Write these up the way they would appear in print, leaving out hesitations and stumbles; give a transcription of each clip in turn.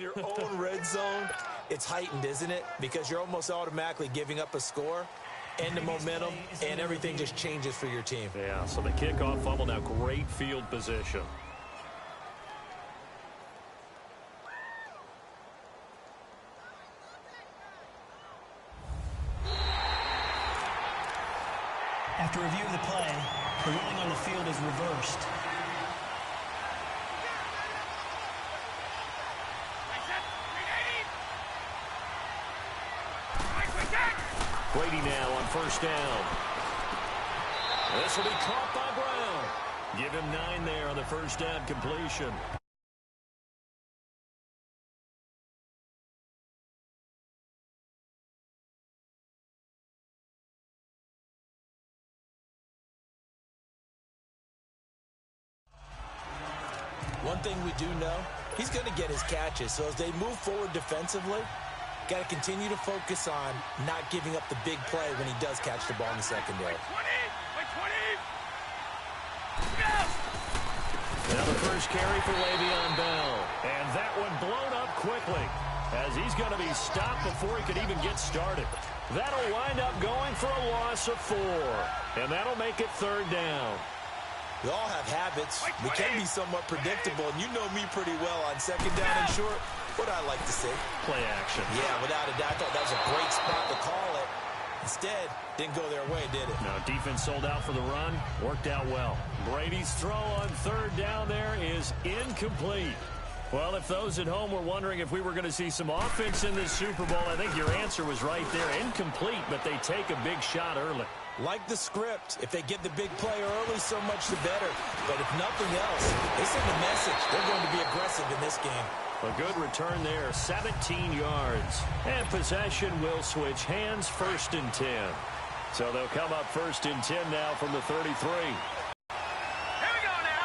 in your own red zone, it's heightened, isn't it? Because you're almost automatically giving up a score and the momentum, and everything just changes for your team. Yeah, so the kickoff fumble, now great field position. After review of the play, the ruling on the field is reversed. Brady now on first down. This will be caught by Brown. Give him 9 there on the first down completion. One thing we do know, he's going to get his catches. So as they move forward defensively, got to continue to focus on not giving up the big play when he does catch the ball in the secondary. Now the first carry for Le'Veon Bell. And that one blown up quickly as he's going to be stopped before he could even get started. That'll wind up going for a loss of 4. And that'll make it 3rd down. We all have habits. We can be somewhat predictable, and you know me pretty well on 2nd down and short. What I like to see. Play action. Yeah, without a doubt. I thought that was a great spot to call it. Instead, didn't go their way, did it? No, defense sold out for the run. Worked out well. Brady's throw on 3rd down there is incomplete. Well, if those at home were wondering if we were going to see some offense in this Super Bowl, I think your answer was right there. Incomplete, but they take a big shot early. Like the script, if they get the big play early, so much the better. But if nothing else, they send a message. They're going to be aggressive in this game. A good return there, 17 yards. And possession will switch hands, 1st and 10. So they'll come up 1st and 10 now from the 33. Here we go now.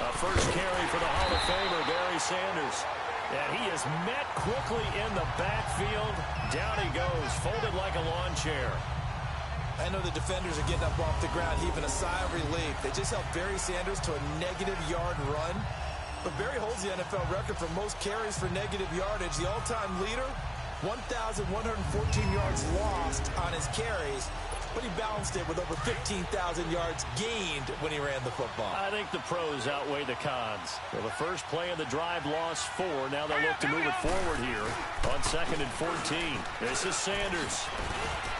A first carry for the Hall of Famer, Barry Sanders. And he is met quickly in the backfield. Down he goes, folded like a lawn chair. I know the defenders are getting up off the ground, heaving a sigh of relief. They just helped Barry Sanders to a -yard run. But Barry holds the NFL record for most carries for negative yardage. The all-time leader, 1,114 yards lost on his carries. But he balanced it with over 15,000 yards gained when he ran the football. I think the pros outweigh the cons. Well, the first play of the drive lost 4. Now they'll look to move it forward here on 2nd and 14. This is Sanders.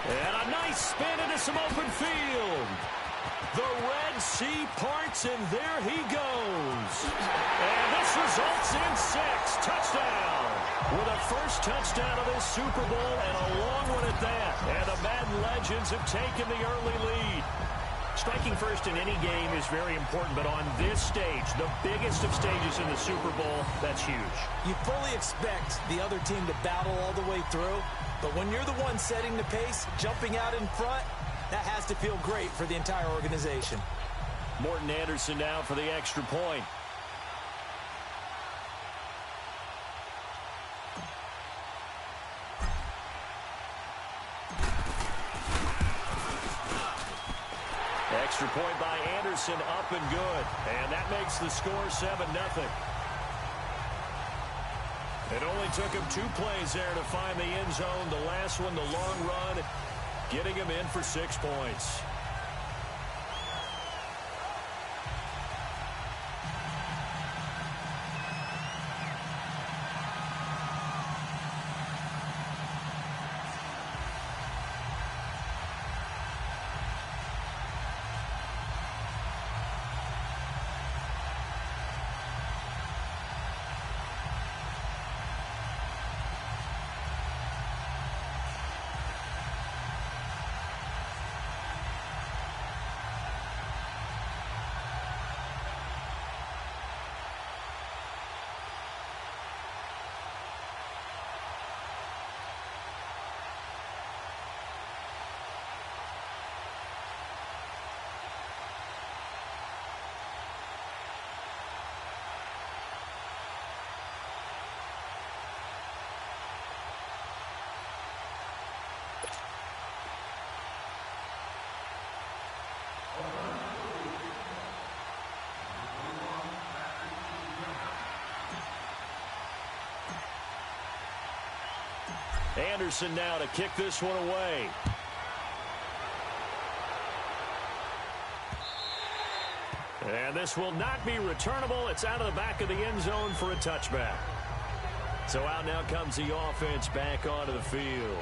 And a nice spin into some open field. The Red Sea parts, and there he goes. And this results in 6. Touchdown. With a first touchdown of this Super Bowl, and a long one at that. And the Madden legends have taken the early lead. Striking first in any game is very important, but on this stage, the biggest of stages in the Super Bowl, that's huge. You fully expect the other team to battle all the way through, but when you're the one setting the pace, jumping out in front, that has to feel great for the entire organization. Morton Anderson now for the extra point. Extra point by Anderson, up and good. And that makes the score 7-0. It only took him 2 plays there to find the end zone. The last one, the long run, getting him in for 6 points. Anderson now to kick this one away. And this will not be returnable. It's out of the back of the end zone for a touchback. So out now comes the offense back onto the field.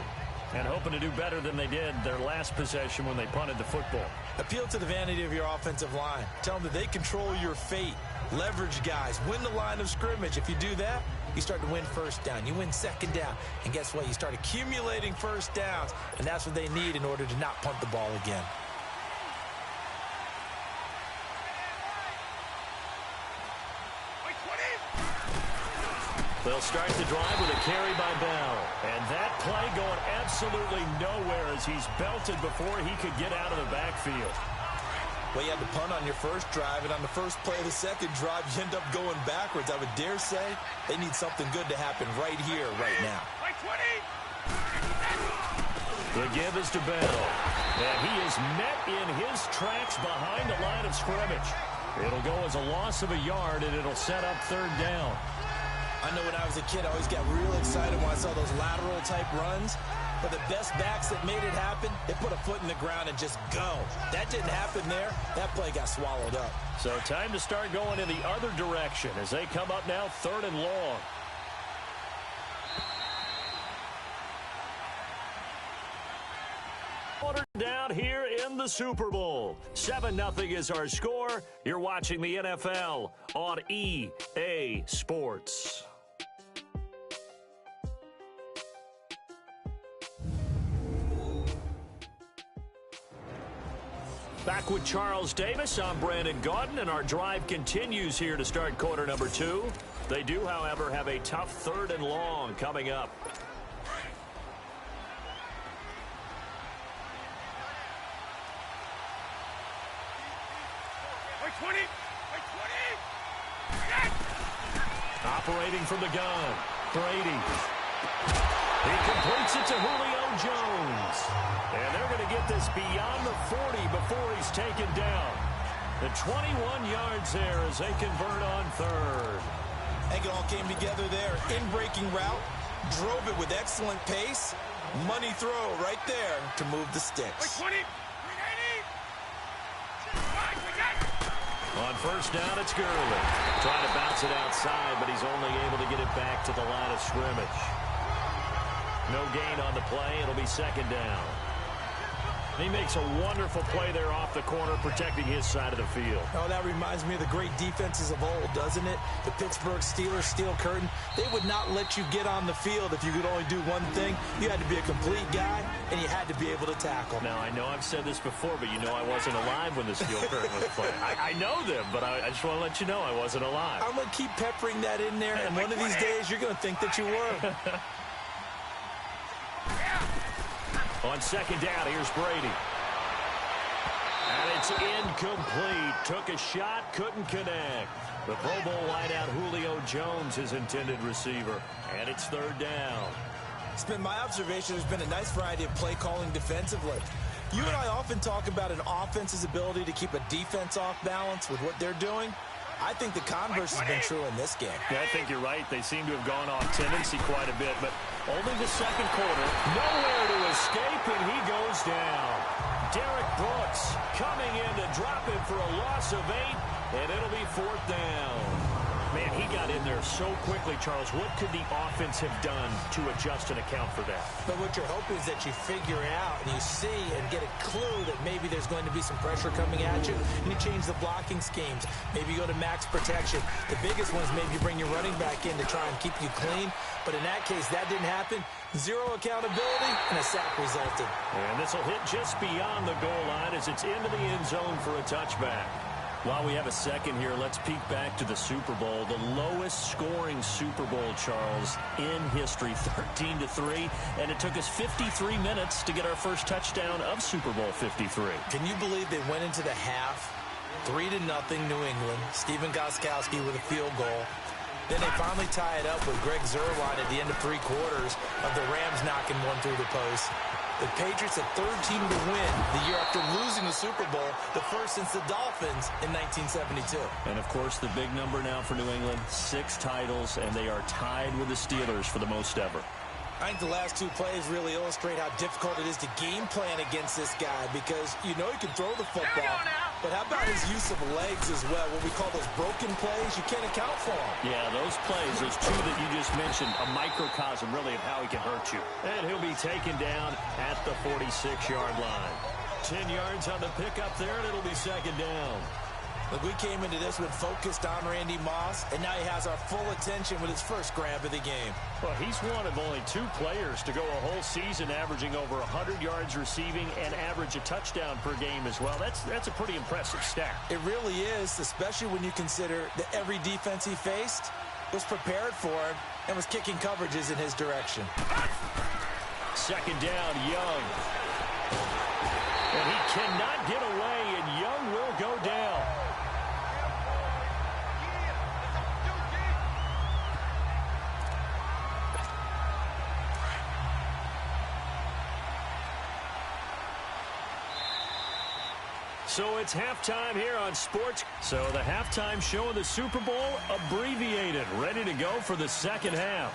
And hoping to do better than they did their last possession when they punted the football. Appeal to the vanity of your offensive line. Tell them that they control your fate. Leverage guys. Win the line of scrimmage. If you do that, you start to win first down. You win second down. And guess what? You start accumulating first downs. And that's what they need in order to not punt the ball again. They'll start the drive with a carry by Bell. And that play going absolutely nowhere as he's belted before he could get out of the backfield. Well, you had to punt on your first drive, and on the first play of the second drive, you end up going backwards. I would dare say they need something good to happen right here, right now. The give is to Bell. And he is met in his tracks behind the line of scrimmage. It'll go as a loss of a yard, and it'll set up third down. I know when I was a kid, I always got real excited when I saw those lateral-type runs. But the best backs that made it happen, they put a foot in the ground and just go. That didn't happen there. That play got swallowed up. So time to start going in the other direction as they come up now third and long. Down here in the Super Bowl. 7-0 is our score. You're watching the NFL on EA Sports. Back with Charles Davis, I'm Brandon Gaudin, and our drive continues here to start quarter number 2. They do, however, have a tough third and long coming up. Operating from the gun, Brady. He completes it to Julio Jones. And they're going to get this beyond the 40 before he's taken down. The 21 yards there as they convert on third. I think it all came together there. In-breaking route, drove it with excellent pace. Money throw right there to move the sticks. On first down, it's Gurley. Trying to bounce it outside, but he's only able to get it back to the line of scrimmage. No gain on the play. It'll be second down. He makes a wonderful play there off the corner, protecting his side of the field. Oh, that reminds me of the great defenses of old, doesn't it? The Pittsburgh Steelers, steel curtain. They would not let you get on the field if you could only do one thing. You had to be a complete guy, and you had to be able to tackle. Now, I know I've said this before, but you know I wasn't alive when the steel curtain was playing. I know them, but I just want to let you know I wasn't alive. I'm going to keep peppering that in there, and one of these days you're going to think that you were. On second down, here's Brady. And it's incomplete. Took a shot, couldn't connect. The Pro Bowl wideout Julio Jones, his intended receiver. And it's third down. It's been my observation there's been a nice variety of play calling defensively. You and I often talk about an offense's ability to keep a defense off balance with what they're doing. I think the converse has been true in this game. Yeah, I think you're right. They seem to have gone off tendency quite a bit, but only the second quarter. Nowhere to escape, and he goes down. Derek Brooks coming in to drop him for a loss of 8, and it'll be fourth down. Man, he got in there so quickly, Charles. What could the offense have done to adjust and account for that? But what you're hoping is that you figure out and you see and get a clue that maybe there's going to be some pressure coming at you, and you change the blocking schemes. Maybe you go to max protection. The biggest one is maybe you bring your running back in to try and keep you clean. But in that case, that didn't happen. Zero accountability, and a sack resulted. And this will hit just beyond the goal line as it's into the end zone for a touchback. While we have a second here, let's peek back to the Super Bowl. The lowest scoring Super Bowl, Charles, in history, 13-3. And it took us 53 minutes to get our first touchdown of Super Bowl 53. Can you believe they went into the half, 3-0 New England, Stephen Gostkowski with a field goal. Then they finally tie it up with Greg Zuerlein at the end of 3 quarters of the Rams knocking one through the post. The Patriots, a third team to win the year after losing the Super Bowl, the first since the Dolphins in 1972. And, of course, the big number now for New England, 6 titles, and they are tied with the Steelers for the most ever. I think the last two plays really illustrate how difficult it is to game plan against this guy because you know he can throw the football, but how about his use of legs as well? What we call those broken plays, you can't account for them. Yeah, those plays, those two that you just mentioned, a microcosm really of how he can hurt you. And he'll be taken down at the 46-yard line. 10 yards on the pickup there, and it'll be second down. Look, we came into this one focused on Randy Moss, and now he has our full attention with his first grab of the game. Well, he's one of only two players to go a whole season averaging over 100 yards receiving and average a touchdown per game as well. That's a pretty impressive stat. It really is, especially when you consider that every defense he faced was prepared for him and was kicking coverages in his direction. Second down, Young. And he cannot get away, and Young will go down. So it's halftime here on Sports. So the halftime show of the Super Bowl abbreviated, ready to go for the second half.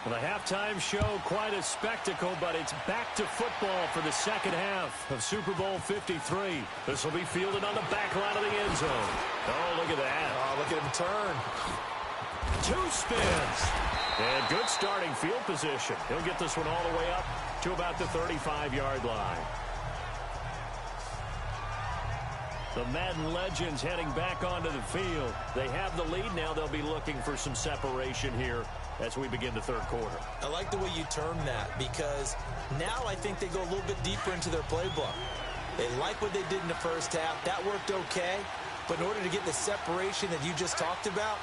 The halftime show, quite a spectacle, but it's back to football for the second half of Super Bowl 53. This will be fielded on the back line of the end zone. Oh, look at that. Oh, look at him turn. Two spins. And good starting field position. He'll get this one all the way up to about the 35-yard line. The Madden legends heading back onto the field. They have the lead now. They'll be looking for some separation here as we begin the third quarter. I like the way you term that because now I think they go a little bit deeper into their playbook. They like what they did in the first half. That worked okay. But in order to get the separation that you just talked about,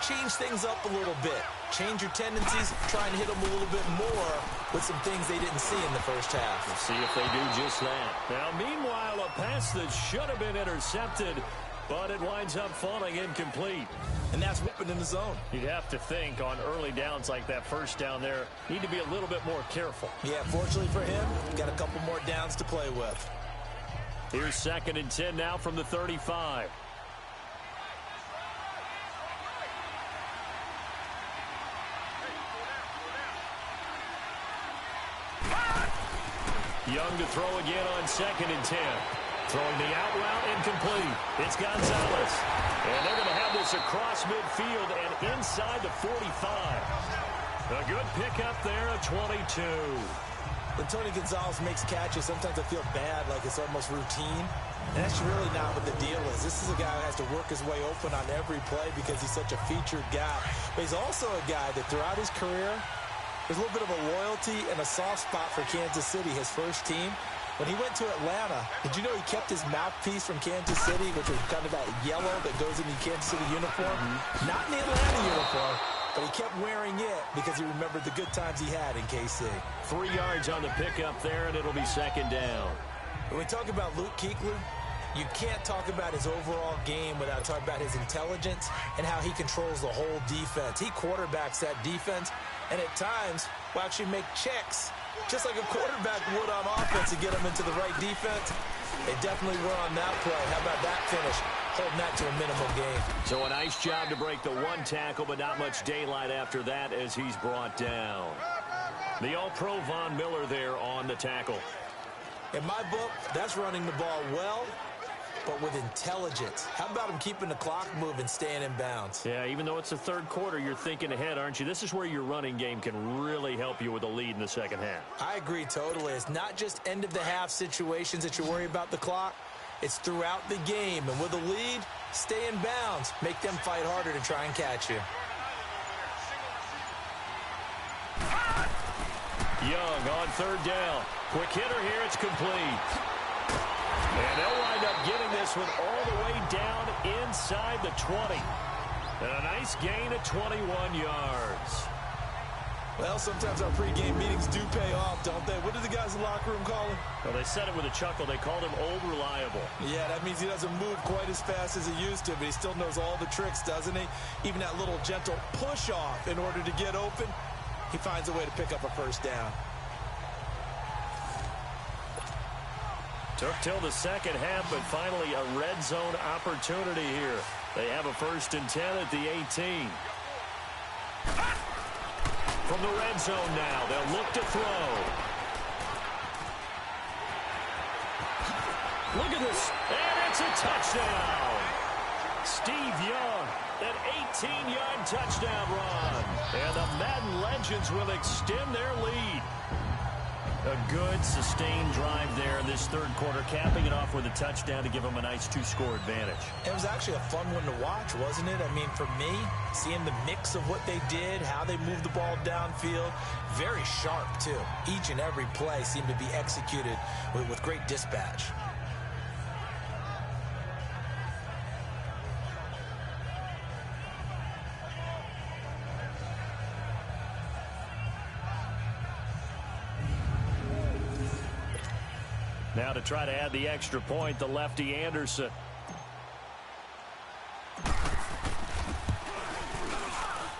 change things up a little bit. Change your tendencies, try and hit them a little bit more with some things they didn't see in the first half. We'll see if they do just that. Now, meanwhile, a pass that should have been intercepted, but it winds up falling incomplete. And that's whipping in the zone. You'd have to think on early downs like that first down there, need to be a little bit more careful. Yeah, fortunately for him, got a couple more downs to play with. Here's 2nd and 10 now from the 35. Young to throw again on 2nd and 10. Throwing the out route incomplete. It's Gonzalez. And they're going to have this across midfield and inside the 45. A good pickup there at 22. When Tony Gonzalez makes catches, sometimes I feel bad, like it's almost routine. And that's really not what the deal is. This is a guy who has to work his way open on every play because he's such a featured guy. But he's also a guy that throughout his career, there's a little bit of a loyalty and a soft spot for Kansas City, his first team. When he went to Atlanta, did you know he kept his mouthpiece from Kansas City, which was kind of that yellow that goes in the Kansas City uniform? Not in the Atlanta uniform, but he kept wearing it because he remembered the good times he had in KC. 3 yards on the pickup there, and it'll be second down. When we talk about Luke Kuechly, you can't talk about his overall game without talking about his intelligence and how he controls the whole defense. He quarterbacks that defense, and at times will actually make checks, just like a quarterback would on offense to get them into the right defense. They definitely were on that play. How about that finish? Holding that to a minimum gain. So a nice job to break the one tackle, but not much daylight after that as he's brought down. The All-Pro Von Miller there on the tackle. In my book, that's running the ball well, but with intelligence. How about him keeping the clock moving, staying in bounds? Yeah, even though it's the third quarter, you're thinking ahead, aren't you? This is where your running game can really help you with a lead in the second half. I agree totally. It's not just end-of-the-half situations that you worry about the clock. It's throughout the game. And with a lead, stay in bounds. Make them fight harder to try and catch you. Young on third down. Quick hitter here. It's complete. And they'll wind up getting this one all the way down inside the 20. And a nice gain of 21 yards. Well, sometimes our pregame meetings do pay off, don't they? What do the guys in the locker room call him? Well, they said it with a chuckle. They called him Old Reliable. Yeah, that means he doesn't move quite as fast as he used to, but he still knows all the tricks, doesn't he? Even that little gentle push-off in order to get open, he finds a way to pick up a first down. Took till the second half, but finally a red zone opportunity here. They have a 1st and 10 at the 18. from the red zone now. They'll look to throw. Look at this. And it's a touchdown. Steve Young, that 18-yard touchdown run. And the Madden legends will extend their lead. A good, sustained drive there in this third quarter, capping it off with a touchdown to give them a nice two-score advantage. It was actually a fun one to watch, wasn't it? I mean, for me, seeing the mix of what they did, how they moved the ball downfield, very sharp, too. Each and every play seemed to be executed with great dispatch. Now to try to add the extra point, the lefty Anderson.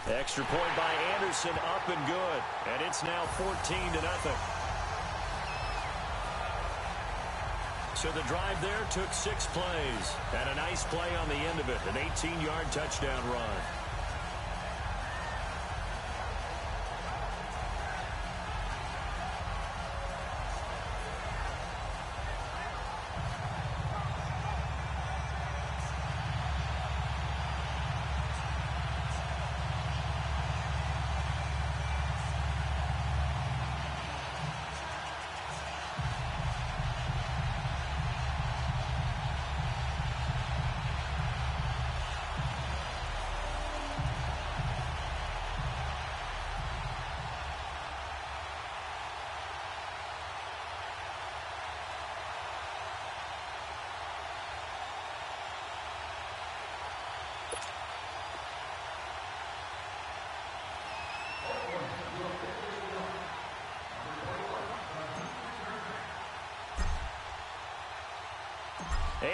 Extra point by Anderson, up and good. And it's now 14-0. So the drive there took 6 plays. And a nice play on the end of it, an 18-yard touchdown run.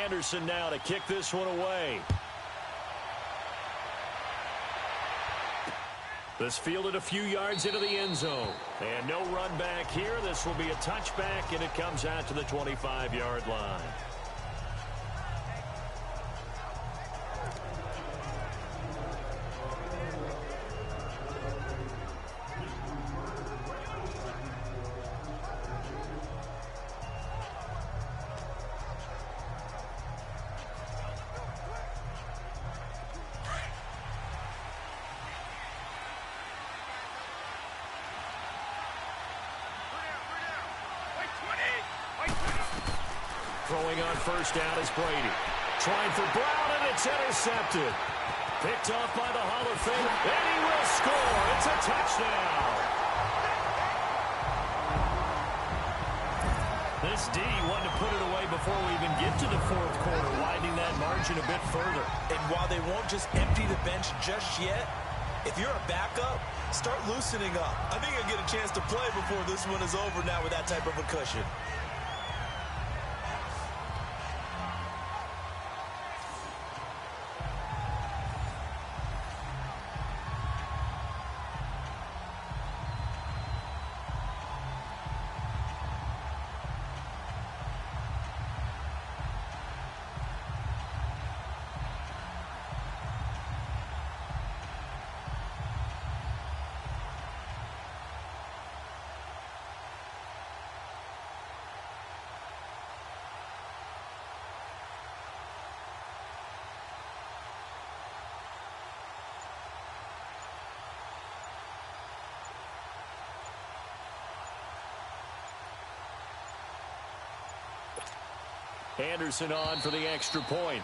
Anderson now to kick this one away. This fielded a few yards into the end zone. And no run back here. This will be a touchback, and it comes out to the 25-yard line. Throwing on first down is Brady. Trying for Brown, and it's intercepted. Picked off by the Hall of Fame, and he will score. It's a touchdown. This D wanted to put it away before we even get to the fourth quarter, widening that margin a bit further. And while they won't just empty the bench just yet, if you're a backup, start loosening up. I think you'll get a chance to play before this one is over now with that type of a cushion. Anderson on for the extra point.